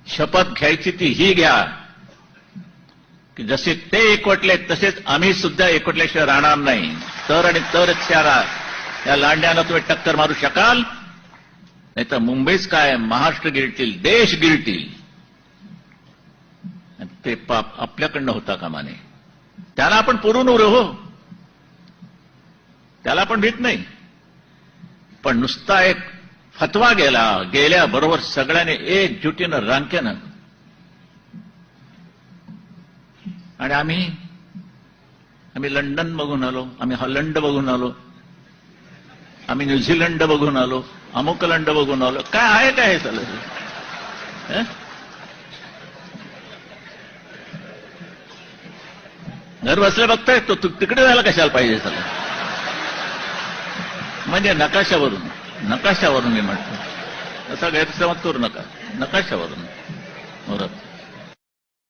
शपथ घ्यायची ती ही घ्या की जसे ते एकवटले तसेच आम्ही सुद्धा एकवटल्याशिवाय राहणार नाही. तर आणि तरच या लांड्यानं तुम्ही टक्कर मारू शकाल, नाही तर मुंबईच काय महाराष्ट्र गिळतील, देश गिळतील. ते पाप आपल्याकडनं होता कामा नये. त्याला आपण पुरून उरे हो, त्याला आपण भीत नाही. पण नुसता एक फतवा गेल्याबरोबर सगळ्यांनी एकजुटीनं रांकेनं आणि आम्ही लंडन बघून आलो, आम्ही हॉलंड बघून आलो, आम्ही न्यूझीलंड बघून आलो, अमुकलंड बघून आलो. काय आहे काय हे सगळं? घर बसल्या बघताय तो तिकडे जायला कशाला पाहिजे सगळं? म्हणजे नकाशावरून मी म्हणतो, असा गैरसमज करू नका. नकाशावरून